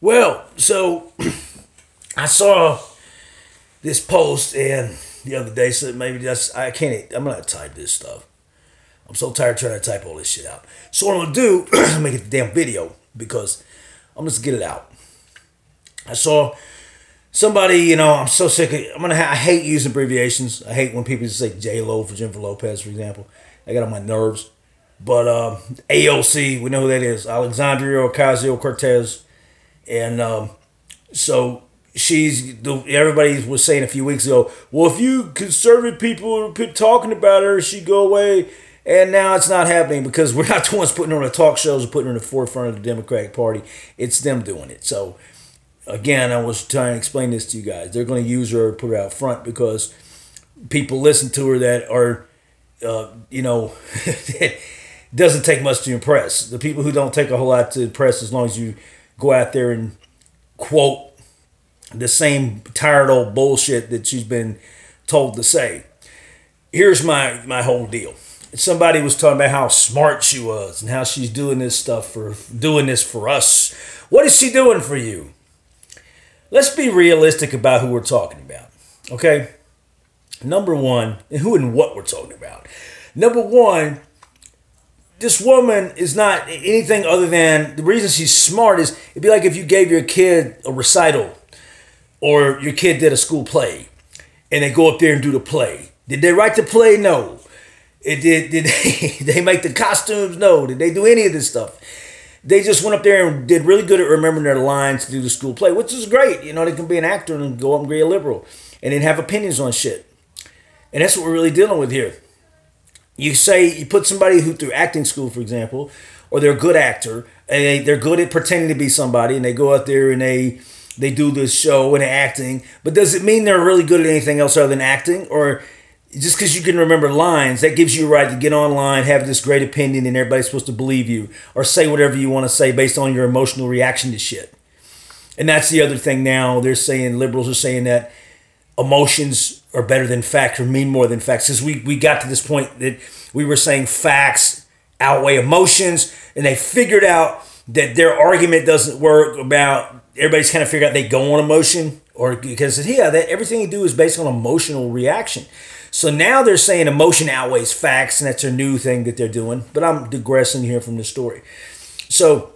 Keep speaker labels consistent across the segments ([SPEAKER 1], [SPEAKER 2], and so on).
[SPEAKER 1] Well, so I saw this post and the other day said maybe that's I can't. I'm gonna type this stuff. I'm so tired trying to type all this shit out. So what I'm gonna do, make it the damn video because I'm just get it out. I saw somebody, I'm so sick of. I hate using abbreviations. I hate when people just say J Lo for Jennifer Lopez, for example. I get on my nerves. But AOC, we know who that is, Alexandria Ocasio Cortez, and so everybody was saying a few weeks ago, well, if you conservative people quit talking about her, she'd go away. And now it's not happening because we're not the ones putting her on the talk shows or putting her in the forefront of the Democratic Party. It's them doing it. So, again, I was trying to explain this to you guys. They're going to use her, put her out front because people listen to her that are, it doesn't take much to impress. The people who don't take a whole lot to impress, as long as you go out there and quote the same tired old bullshit that she's been told to say. Here's my whole deal. Somebody was talking about how smart she was and how she's doing this for us. What is she doing for you? Let's be realistic about who we're talking about. Okay? Number one, and who and what we're talking about. Number one, this woman is not anything other than, the reason she's smart is, it'd be like if you gave your kid a recital or your kid did a school play and they go up there and do the play. Did they write the play? No. Did they make the costumes? No. Did they do any of this stuff? They just went up there and did really good at remembering their lines to do the school play, which is great. They can be an actor and go up and be a liberal and then have opinions on shit. And that's what we're really dealing with here. You put somebody who through acting school, for example, or they're a good actor, and they're good at pretending to be somebody, and they go out there and they do this show and acting, but does it mean they're really good at anything else other than acting? Or just because you can remember lines, that gives you a right to get online, have this great opinion, and everybody's supposed to believe you, or say whatever you want to say based on your emotional reaction to shit. And that's the other thing now. Liberals are saying that emotions are better than facts or mean more than facts. Because we got to this point that we were saying facts outweigh emotions, and they figured out that their argument doesn't work about, everybody's kind of figured out they go on emotion, or because that everything you do is based on emotional reaction. So now they're saying emotion outweighs facts, and that's a new thing that they're doing. But I'm digressing here from the story. So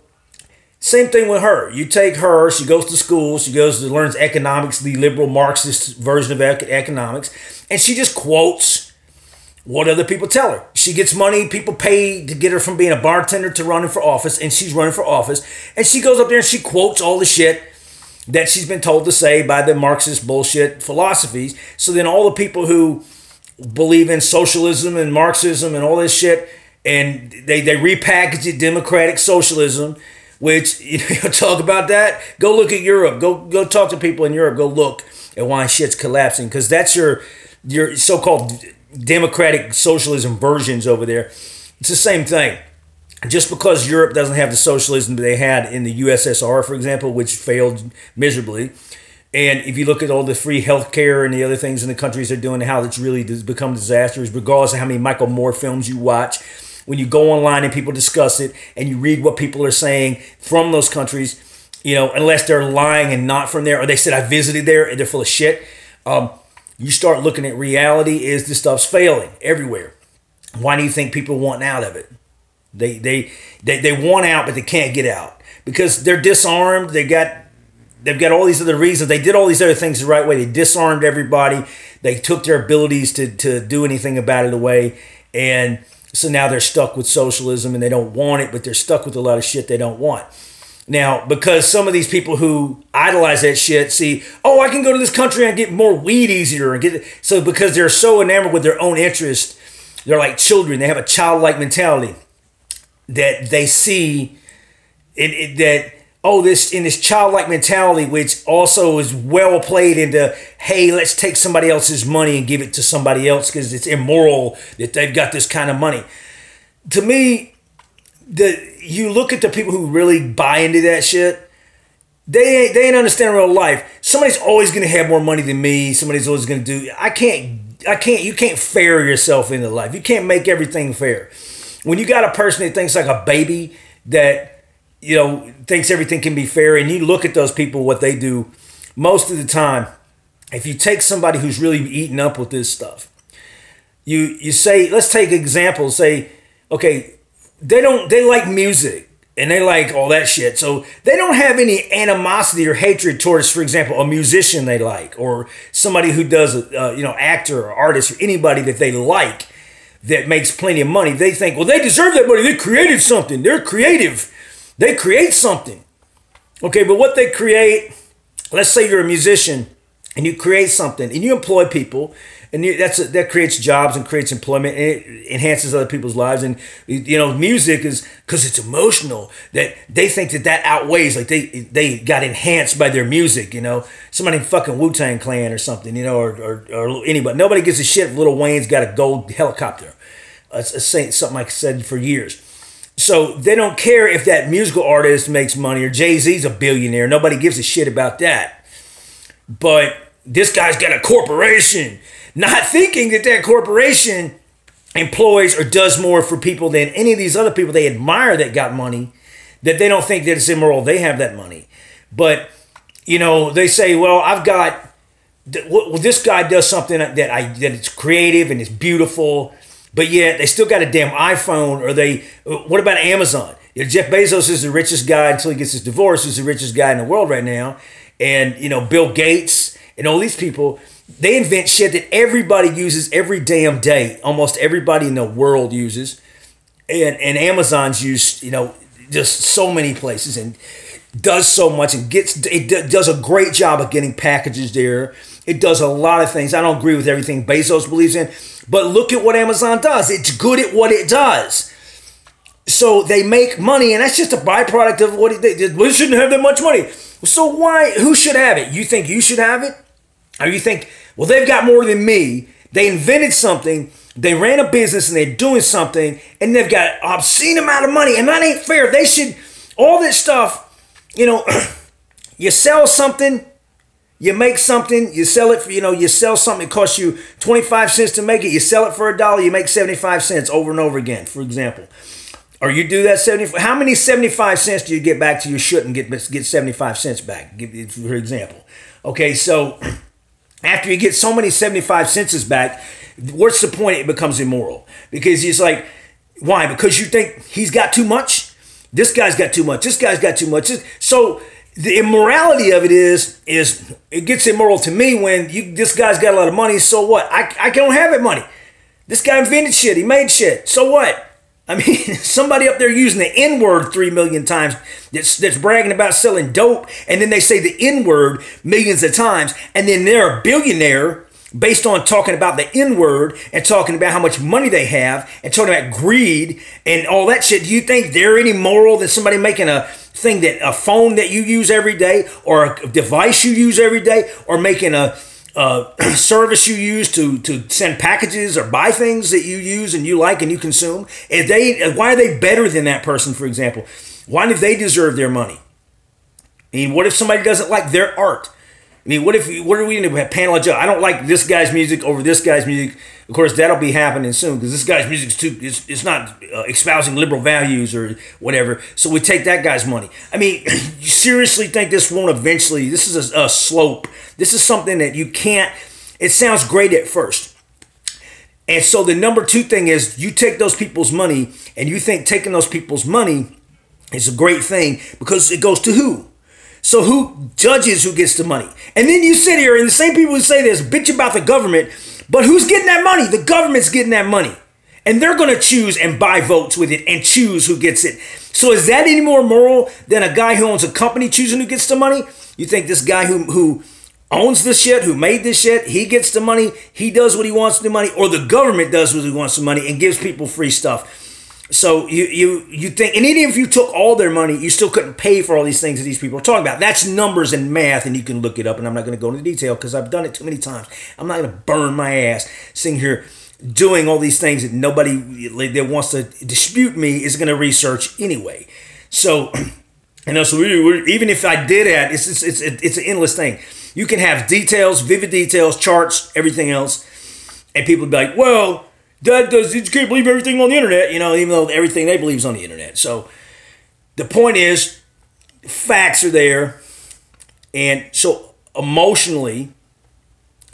[SPEAKER 1] same thing with her. You take her, she goes to school, learns economics, the liberal Marxist version of economics, and she just quotes what other people tell her. She gets money, people pay to get her from being a bartender to running for office, and she's running for office, and she goes up there and she quotes all the shit that she's been told to say by the Marxist bullshit philosophies. So then all the people who believe in socialism and Marxism and all this shit, and they repackage it democratic socialism, which, talk about that. Go look at Europe. Go talk to people in Europe. Go look at why shit's collapsing, because that's your so-called democratic socialism versions over there. It's the same thing. Just because Europe doesn't have the socialism that they had in the USSR, for example, which failed miserably, and if you look at all the free healthcare and the other things in the countries they're doing, how it's really become disastrous, regardless of how many Michael Moore films you watch. When you go online and people discuss it and you read what people are saying from those countries, unless they're lying and not from there, or they said, I visited there and they're full of shit, you start looking at reality is this stuff's failing everywhere. Why do you think people want out of it? They want out, but they can't get out because they're disarmed. They've got all these other reasons. They did all these other things the right way. They disarmed everybody. They took their abilities to do anything about it away. And so now they're stuck with socialism and they don't want it, but they're stuck with a lot of shit they don't want. Now, because some of these people who idolize that shit see, I can go to this country and get more weed easier. So because they're so enamored with their own interest, they're like children. They have a childlike mentality that they see this childlike mentality, which also is well played into, hey, let's take somebody else's money and give it to somebody else because it's immoral that they've got this kind of money. To me, you look at the people who really buy into that shit, they ain't understand real life. Somebody's always going to have more money than me. Somebody's always going to do, you can't fair yourself into life. You can't make everything fair. When you got a person that thinks like a baby that thinks everything can be fair, and you look at those people, what they do most of the time. If you take somebody who's really eaten up with this stuff, you say, let's take examples. Say, okay, they like music and they like all that shit, so they don't have any animosity or hatred towards, for example, a musician they like, or somebody who does actor or artist, or anybody that they like that makes plenty of money. They think, well, they deserve that money. They created something. They're creative. They create something. Okay, but what they create, let's say you're a musician and you create something and you employ people, and that creates jobs and creates employment, and it enhances other people's lives. And music is, because it's emotional, that they think that outweighs, like they got enhanced by their music. Somebody in fucking Wu-Tang Clan or something, or anybody. Nobody gives a shit if Lil Wayne's got a gold helicopter. It's something I said for years. So they don't care if that musical artist makes money, or Jay-Z's a billionaire. Nobody gives a shit about that. But this guy's got a corporation, not thinking that corporation employs or does more for people than any of these other people they admire that got money, that they don't think that it's immoral. They have that money. But, they say, well, this guy does something that it's creative and it's beautiful, but yet they still got a damn iPhone. Or what about Amazon? Jeff Bezos is the richest guy until he gets his divorce. He's the richest guy in the world right now. And, Bill Gates and all these people, they invent shit that everybody uses every damn day. Almost everybody in the world uses. And Amazon's used, just so many places, and does so much, and does a great job of getting packages there. It does a lot of things. I don't agree with everything Bezos believes in, but look at what Amazon does. It's good at what it does. So they make money, and that's just a byproduct of what they did. We shouldn't have that much money. So why? Who should have it? You think you should have it? Or you think, well, they've got more than me. They invented something. They ran a business and they're doing something, and they've got an obscene amount of money, and that ain't fair. They should, all this stuff, you sell something, you make something, you sell it for, you sell something, it costs you 25 cents to make it, you sell it for $1, you make 75 cents over and over again, for example. Or you do that 75, how many 75 cents do you get back to your shit and get 75 cents back, for example? Okay, so after you get so many 75 cents back, what's the point? It becomes immoral. Because it's like, why? Because you think he's got too much? This guy's got too much. This guy's got too much. So the immorality of it is it gets immoral to me when this guy's got a lot of money. So what? I don't have that money. This guy invented shit. He made shit. So what? I mean, somebody up there using the N-word 3 million times that's bragging about selling dope, and then they say the N-word millions of times, and then they're a billionaire based on talking about the N-word and talking about how much money they have and talking about greed and all that shit. Do you think they're any moral than somebody making a phone that you use every day, or a device you use every day, or making a service you use to send packages or buy things that you use and you like and you consume? Why are they better than that person, for example? Why do they deserve their money? I mean, what if somebody doesn't like their art? I mean, what are we going to have panel of judge? I don't like this guy's music over this guy's music. Of course, that'll be happening soon because this guy's music it's not espousing liberal values or whatever. So we take that guy's money. I mean, you seriously think this won't eventually? This is a slope. This is something that you can't. It sounds great at first. And so the number two thing is you take those people's money and you think taking those people's money is a great thing because it goes to who? So who judges who gets the money? And then you sit here and the same people who say this bitch about the government, but who's getting that money? The government's getting that money. And they're going to choose and buy votes with it and choose who gets it. So is that any more moral than a guy who owns a company choosing who gets the money? You think this guy who owns this shit, who made this shit, he gets the money, he does what he wants with the money, or the government does what he wants with the money and gives people free stuff? So you think, and even if you took all their money, you still couldn't pay for all these things that these people are talking about. That's numbers and math, and you can look it up, and I'm not going to go into detail because I've done it too many times. I'm not going to burn my ass sitting here doing all these things that nobody that wants to dispute me is going to research anyway. So, so even if I did that, it's an endless thing. You can have details, vivid details, charts, everything else, and people be like, well, you can't believe everything on the internet, even though everything they believe is on the internet. So the point is, facts are there. And so emotionally,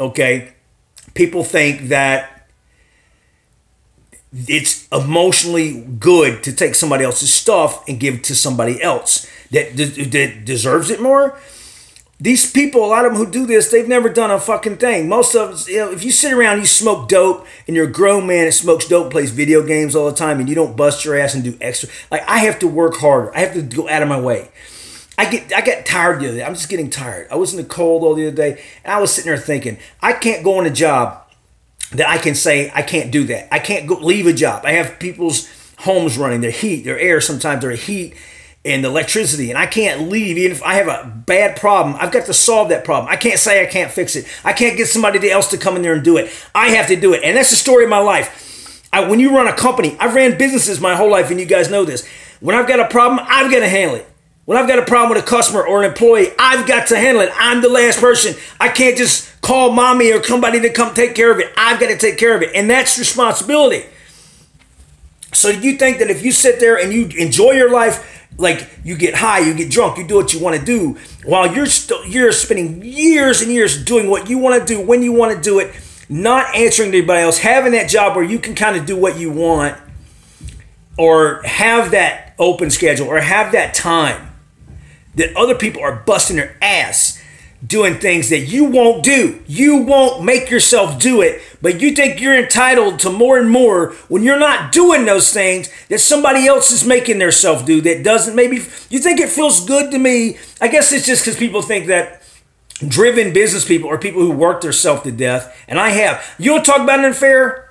[SPEAKER 1] okay, people think that it's emotionally good to take somebody else's stuff and give it to somebody else that deserves it more. These people, a lot of them who do this, they've never done a fucking thing. Most of us, if you sit around, you smoke dope, and you're a grown man that smokes dope, plays video games all the time, and you don't bust your ass and do extra. Like, I have to work harder. I have to go out of my way. I get tired the other day. I'm just getting tired. I was in the cold all the other day, and I was sitting there thinking, I can't go on a job that I can say I can't do that. I can't go leave a job. I have people's homes running, their heat, their air, sometimes their heat and the electricity, and I can't leave even if I have a bad problem. I've got to solve that problem. I can't say I can't fix it. I can't get somebody else to come in there and do it. I have to do it, and that's the story of my life. When you run a company, I've ran businesses my whole life, and you guys know this. When I've got a problem, I've got to handle it. When I've got a problem with a customer or an employee, I've got to handle it. I'm the last person. I can't just call mommy or somebody to come take care of it. I've got to take care of it. And that's responsibility. So you think that if you sit there and you enjoy your life, like you get high, you get drunk, you do what you want to do, while you're spending years and years doing what you want to do, when you want to do it, not answering to anybody else, having that job where you can kind of do what you want, or have that open schedule, or have that time, that other people are busting their ass doing things that you won't do. You won't make yourself do it, but you think you're entitled to more and more when you're not doing those things that somebody else is making their self do that doesn't. Maybe you think it feels good to me. I guess it's just because people think that driven business people are people who work their self to death, and I have. You want to talk about an unfair?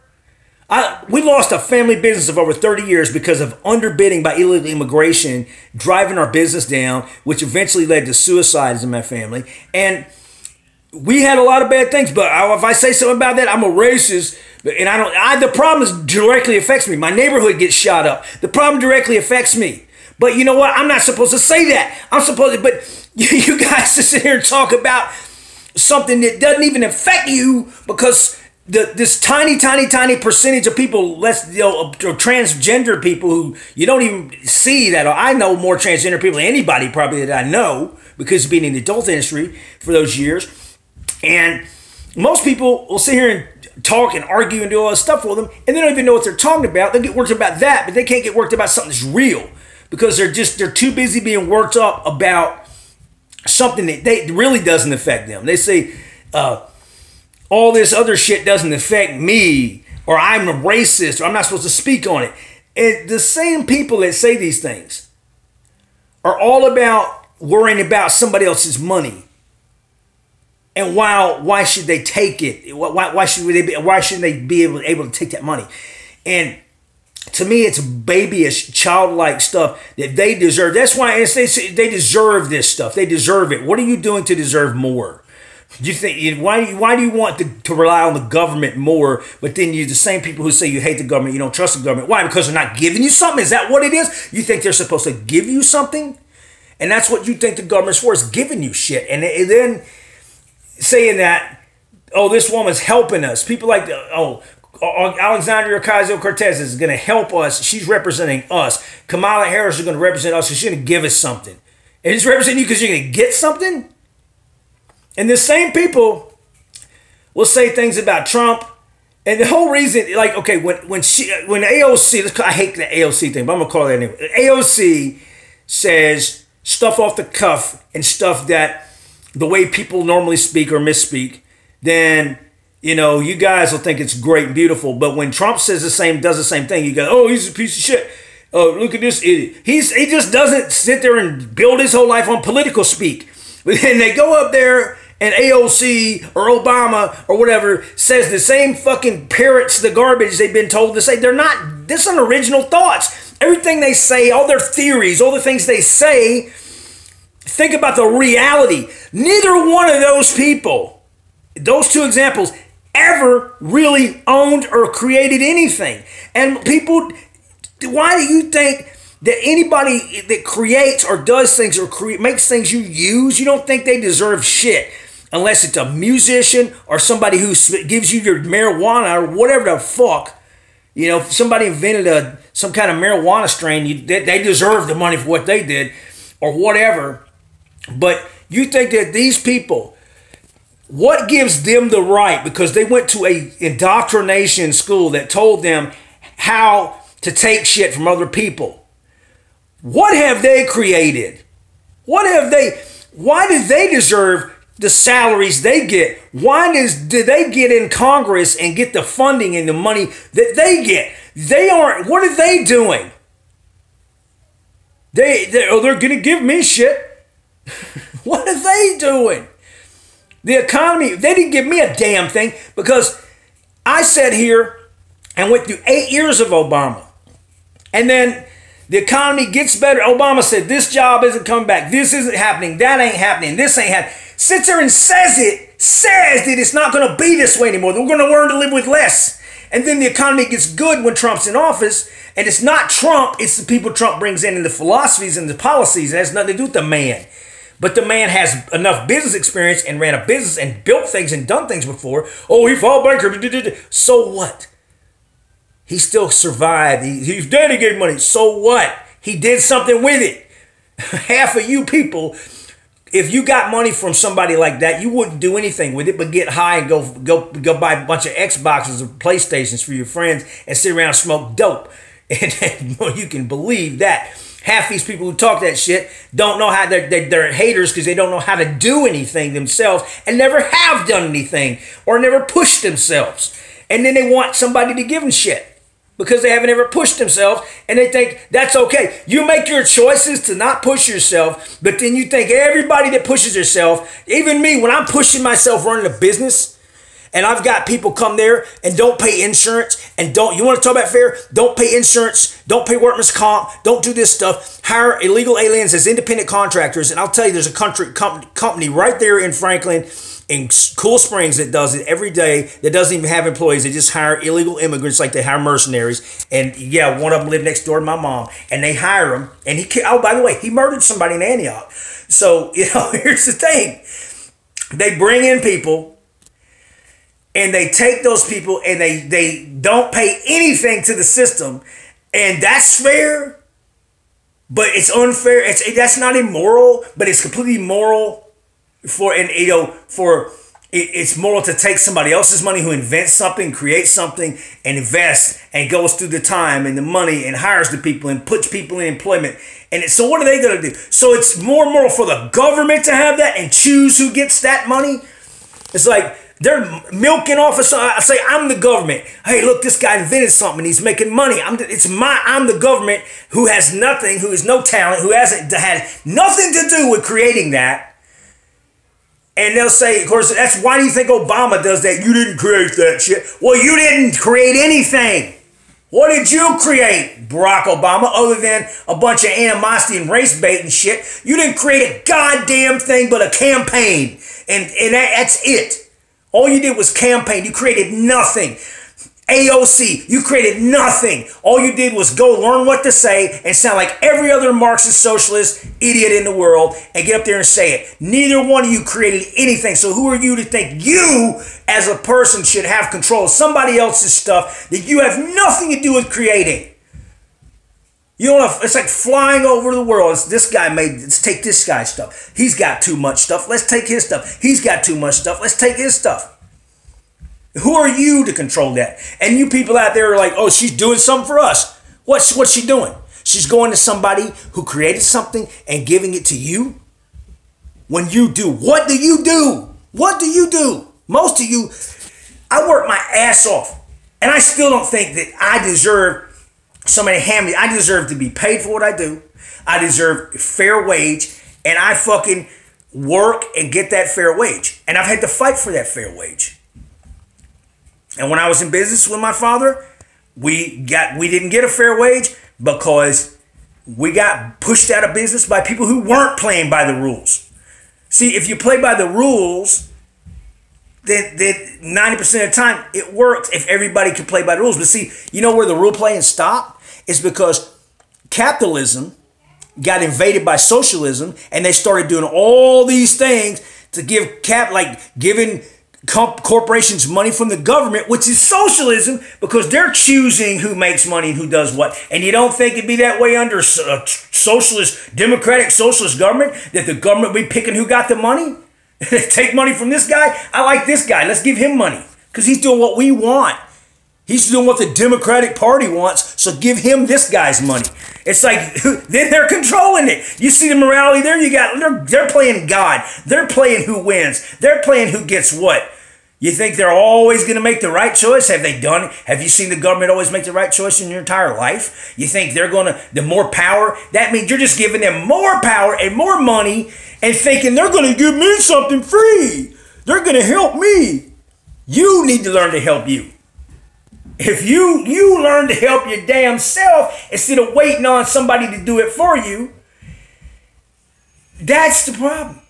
[SPEAKER 1] We lost a family business of over 30 years because of underbidding by illegal immigration, driving our business down, which eventually led to suicides in my family. And we had a lot of bad things, but if I say something about that, I'm a racist. And the problem directly affects me. My neighborhood gets shot up. The problem directly affects me. But you know what? I'm not supposed to say that. I'm supposed to, but you guys to sit here and talk about something that doesn't even affect you because this tiny percentage of people, transgender people who you don't even see that. I know more transgender people than anybody probably that I know because of being in the adult industry for those years. And most people will sit here and talk and argue and do all this stuff with them, and they don't even know what they're talking about. They get worked up about that, but they can't get worked up about something that's real because they're too busy being worked up about something that really doesn't affect them. They say, all this other shit doesn't affect me, or I'm a racist, or I'm not supposed to speak on it. And the same people that say these things are all about worrying about somebody else's money. And why should they take it? Why shouldn't they be able to take that money? And to me, it's babyish, childlike stuff that they deserve. That's why they deserve this stuff. They deserve it. What are you doing to deserve more? You think why do you want to rely on the government more? But then you're the same people who say you hate the government, you don't trust the government. Why? Because they're not giving you something. Is that what it is? You think they're supposed to give you something, and that's what you think the government's for, is giving you shit. And then saying that, oh, this woman's helping us. People like Alexandria Ocasio-Cortez is going to help us. She's representing us. Kamala Harris is going to represent us. She's going to give us something. And she's representing you because you're going to get something. And the same people will say things about Trump, and the whole reason, like, okay, when AOC, I hate the AOC thing, but I'm gonna call it anyway. AOC says stuff off the cuff and stuff that the way people normally speak or misspeak, then you guys will think it's great and beautiful. But when Trump does the same thing, you go, oh, he's a piece of shit. Oh, look at this idiot. He just doesn't sit there and build his whole life on political speak. But then they go up there and AOC or Obama or whatever says the same fucking parrots the garbage they've been told to say. This aren't original thoughts. Everything they say, all their theories, all the things they say, think about the reality. Neither one of those people, those two examples, ever really owned or created anything. And people, why do you think that anybody that creates or does things or makes things you use, you don't think they deserve shit? Unless it's a musician or somebody who gives you your marijuana or whatever the fuck. If somebody invented some kind of marijuana strain, they deserve the money for what they did. or whatever. But you think that these people, what gives them the right, because they went to a indoctrination school that told them how to take shit from other people. What have they created? Why do they deserve the salaries they get? Do they get in Congress and get the funding and the money that they get? What are they doing? They're going to give me shit. What are they doing? The economy, they didn't give me a damn thing, because I sat here and went through 8 years of Obama. And then the economy gets better. Obama said, this job isn't coming back. This isn't happening. That ain't happening. This ain't happening. Sits there and says that it's not going to be this way anymore. We're going to learn to live with less. And then the economy gets good when Trump's in office. And it's not Trump. It's the people Trump brings in and the philosophies and the policies. It has nothing to do with the man. But the man has enough business experience and ran a business and built things and done things before. Oh, he filed bankruptcy. So what? He still survived. His daddy gave money. So what? He did something with it. Half of you people, if you got money from somebody like that, you wouldn't do anything with it but get high and go buy a bunch of Xboxes or PlayStations for your friends and sit around and smoke dope. And well, you can believe that. Half these people who talk that shit don't know how they're haters, because they don't know how to do anything themselves and never have done anything or never pushed themselves. And then they want somebody to give them shit because they haven't ever pushed themselves, and they think that's okay. You make your choices to not push yourself, but then you think everybody that pushes yourself, even me, when I'm pushing myself running a business, and I've got people come there and don't pay insurance, and you want to talk about fair? Don't pay insurance, don't pay workman's comp, don't do this stuff. Hire illegal aliens as independent contractors. And I'll tell you, there's a company right there in Franklin, in Cool Springs, that does it every day, that doesn't even have employees. They just hire illegal immigrants like they hire mercenaries. And yeah, one of them lived next door to my mom, and they hire him. And oh, by the way, he murdered somebody in Antioch. So, here's the thing. They bring in people, and they take those people and they don't pay anything to the system. And that's fair, but it's unfair. That's not immoral, but it's completely moral it's moral to take somebody else's money who invents something, creates something, and invests and goes through the time and the money and hires the people and puts people in employment. So what are they going to do? So it's more moral for the government to have that and choose who gets that money. It's like, they're milking off I say, I'm the government. Hey, look, this guy invented something. He's making money. I'm the government who has nothing, who has no talent, who hasn't had nothing to do with creating that. And they'll say, of course, why do you think Obama does that? You didn't create that shit. Well, you didn't create anything. What did you create, Barack Obama, other than a bunch of animosity and race bait and shit? You didn't create a goddamn thing but a campaign. And that's it. All you did was campaign. You created nothing. AOC, you created nothing. All you did was go learn what to say and sound like every other Marxist socialist idiot in the world and get up there and say it. Neither one of you created anything. So who are you to think you as a person should have control of somebody else's stuff that you have nothing to do with creating? You know, it's like flying over the world. Let's take this guy's stuff. He's got too much stuff. Let's take his stuff. He's got too much stuff. Let's take his stuff. Who are you to control that? And you people out there are like, oh, she's doing something for us. What's she doing? She's going to somebody who created something and giving it to you? When you do, what do you do? What do you do? Most of you, I work my ass off. And I still don't think that I deserve somebody hand me. I deserve to be paid for what I do. I deserve a fair wage. And I fucking work and get that fair wage. And I've had to fight for that fair wage. And when I was in business with my father, we didn't get a fair wage because we got pushed out of business by people who weren't playing by the rules. See, if you play by the rules, then 90% of the time it works if everybody can play by the rules. But see, you know where the rule playing stopped? It's because capitalism got invaded by socialism, and they started doing all these things to give giving corporations money from the government, which is socialism, because they're choosing who makes money and who does what. And you don't think it'd be that way under a socialist, democratic socialist government, that the government would be picking who got the money? Take money from this guy? I like this guy. Let's give him money because he's doing what we want. He's doing what the Democratic Party wants, so give him this guy's money. It's like, then they're controlling it. You see the morality there? They're playing God. They're playing who wins. They're playing who gets what. You think they're always going to make the right choice? Have they done it? Have you seen the government always make the right choice in your entire life? You think they're going to, the more power, that means you're just giving them more power and more money and thinking they're going to give me something free. They're going to help me. You need to learn to help you. If you learn to help your damn self instead of waiting on somebody to do it for you, that's the problem.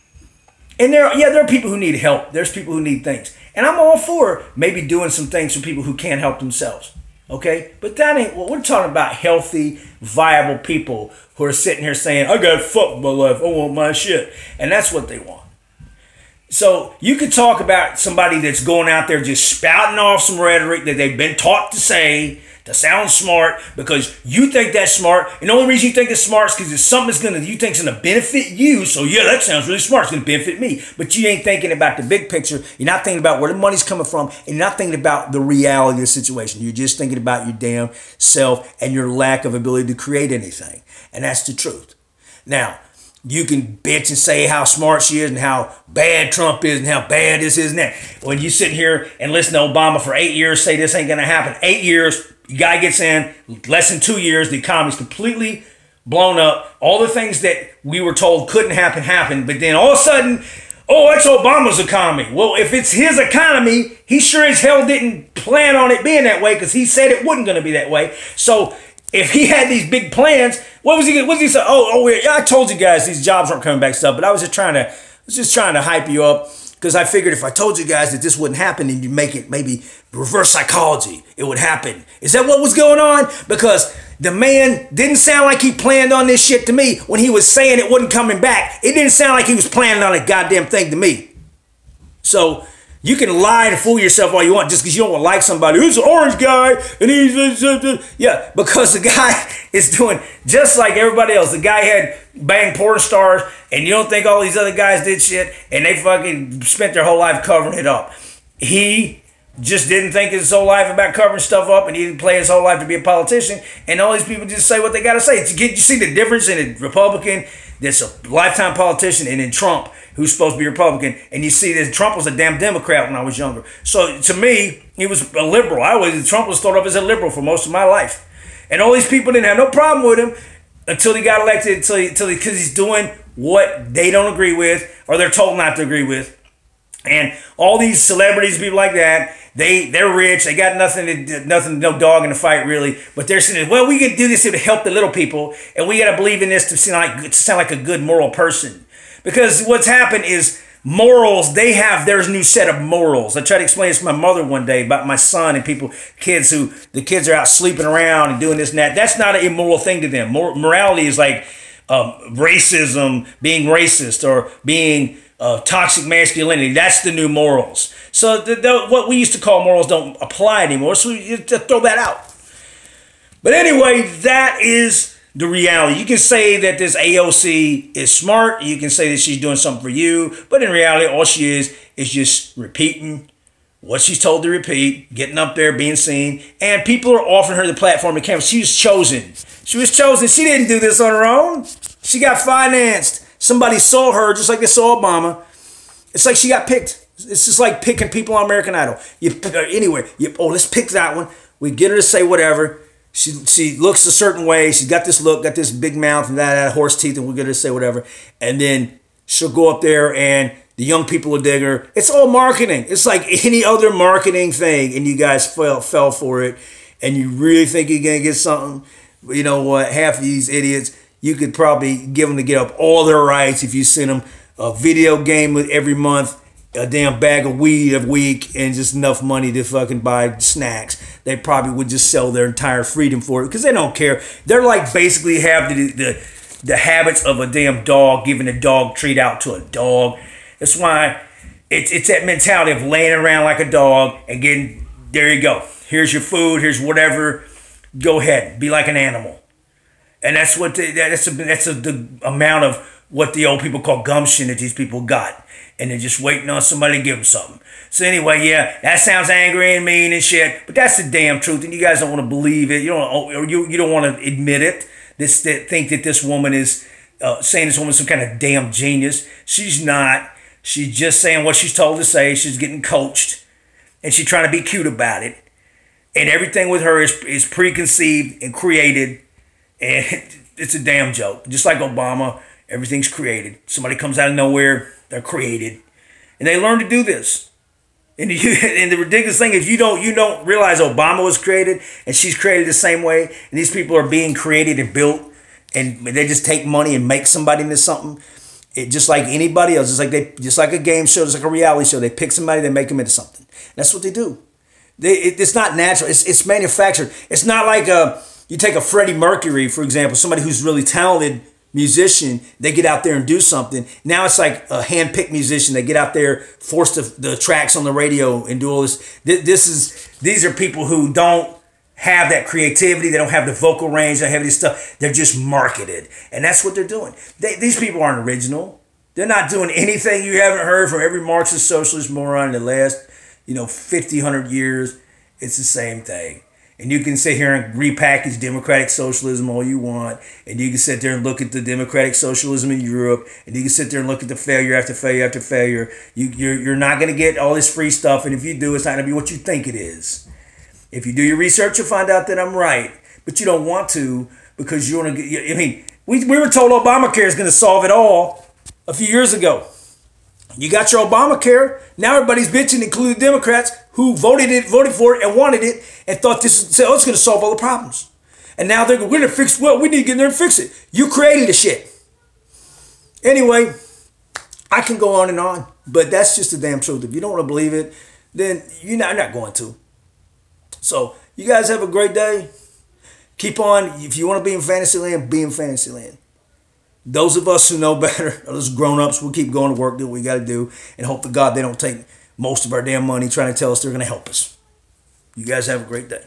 [SPEAKER 1] And there are people who need help. There's people who need things. And I'm all for maybe doing some things for people who can't help themselves. Okay? But that ain't what we're talking about. Healthy, viable people who are sitting here saying, I got fucked with my life. I want my shit. And that's what they want. So you could talk about somebody that's going out there just spouting off some rhetoric that they've been taught to say to sound smart because you think that's smart. And the only reason you think it's smart is because it's something you think is going to benefit you. So yeah, that sounds really smart. It's going to benefit me. But you ain't thinking about the big picture. You're not thinking about where the money's coming from. And you're not thinking about the reality of the situation. You're just thinking about your damn self and your lack of ability to create anything. And that's the truth. Now, you can bitch and say how smart she is and how bad Trump is and how bad this is and that. When you sit here and listen to Obama for 8 years, say this ain't going to happen. 8 years, the guy gets in, less than 2 years, the economy's completely blown up. All the things that we were told couldn't happen, happened. But then all of a sudden, oh, it's Obama's economy. Well, if it's his economy, he sure as hell didn't plan on it being that way because he said it wasn't going to be that way. So if he had these big plans, what was he say? Yeah, I told you guys these jobs aren't coming back stuff, but I was just trying to hype you up because I figured if I told you guys that this wouldn't happen and you make it maybe reverse psychology, it would happen. Is that what was going on? Because the man didn't sound like he planned on this shit to me when he was saying it wasn't coming back. It didn't sound like he was planning on a goddamn thing to me. So you can lie and fool yourself all you want just because you don't like somebody. Who's an orange guy? And he's... Yeah, because the guy is doing just like everybody else. The guy had banged porn stars, and you don't think all these other guys did shit, and they fucking spent their whole life covering it up. He just didn't think his whole life about covering stuff up, and he didn't play his whole life to be a politician, and all these people just say what they got to say. You see the difference in a Republican that's a lifetime politician and in Trump, who's supposed to be Republican, and you see that Trump was a damn Democrat when I was younger. So to me, he was a liberal. Trump was thought of as a liberal for most of my life. And all these people didn't have no problem with him until he got elected, because he's doing what they don't agree with or they're told not to agree with. And all these celebrities, people like that, they're rich. They got nothing, no dog in the fight really. But they're saying, well, we can do this to help the little people, and we got to believe in this to sound like a good moral person. Because what's happened is morals, they have their new set of morals. I tried to explain this to my mother one day about my son and the kids are out sleeping around and doing this and that. That's not an immoral thing to them. Morality is like racism, being racist, or being toxic masculinity. That's the new morals. So what we used to call morals don't apply anymore. So you just throw that out. But anyway, that is the reality. You can say that this AOC is smart. You can say that she's doing something for you. But in reality, all she is just repeating what she's told to repeat, getting up there, being seen. And people are offering her the platform to campaign. She was chosen. She was chosen. She didn't do this on her own. She got financed. Somebody saw her just like they saw Obama. It's like she got picked. It's just like picking people on American Idol. Anywhere. Let's pick that one. We get her to say whatever. She looks a certain way. She's got this look, got this big mouth and that horse teeth, and we'll get her to say whatever. And then she'll go up there and the young people will dig her. It's all marketing. It's like any other marketing thing, and you guys fell for it, and you really think you're going to get something. You know what? Half of these idiots, you could probably give them to get up all their rights if you sent them a video game every month, a damn bag of weed a week, and just enough money to fucking buy snacks. They probably would just sell their entire freedom for it because they don't care. They're like basically have the habits of a damn dog, giving a dog treat out to a dog. That's why It's that mentality of laying around like a dog and getting, there you go. Here's your food. Here's whatever. Go ahead. Be like an animal. And that's what the amount of what the old people call gumption that these people got. And they're just waiting on somebody to give them something. So anyway, yeah, that sounds angry and mean and shit, but that's the damn truth. And you guys don't want to believe it. You don't want to admit it. Think that this woman is saying this woman's some kind of damn genius. She's not. She's just saying what she's told to say. She's getting coached, and she's trying to be cute about it. And everything with her is preconceived and created, and it's a damn joke. Just like Obama, everything's created. Somebody comes out of nowhere, they're created, and they learn to do this. And the ridiculous thing is you don't realize Obama was created and she's created the same way, and these people are being created and built, and they just take money and make somebody into something. Just like anybody else, just like a game show, just like a reality show. They pick somebody, they make them into something. That's what they do. It's not natural. It's manufactured. It's not like you take a Freddie Mercury, for example, somebody who's really talented musician. They get out there and do something. Now it's like a hand-picked musician. They get out there, force the tracks on the radio, and do all this. These are people who don't have that creativity. They don't have the vocal range. They don't have this stuff. They're just marketed. And that's what they're doing. These people aren't original. They're not doing anything you haven't heard from every Marxist socialist moron in the last, 50, 100 years. It's the same thing. And you can sit here and repackage democratic socialism all you want. And you can sit there and look at the democratic socialism in Europe. And you can sit there and look at the failure after failure after failure. You're not going to get all this free stuff. And if you do, it's not going to be what you think it is. If you do your research, you'll find out that I'm right. But you don't want to, because you want to get, we were told Obamacare is going to solve it all a few years ago. You got your Obamacare. Now everybody's bitching, including Democrats who voted for it and wanted it and thought it's going to solve all the problems. And now we're going to fix, we need to get in there and fix it. You created the shit. Anyway, I can go on and on, but that's just the damn truth. If you don't want to believe it, then you're not going to. So you guys have a great day. Keep on. If you want to be in Fantasyland, be in Fantasyland. Those of us who know better, those grown-ups, we'll keep going to work, do what we got to do, and hope to God they don't take most of our damn money trying to tell us they're going to help us. You guys have a great day.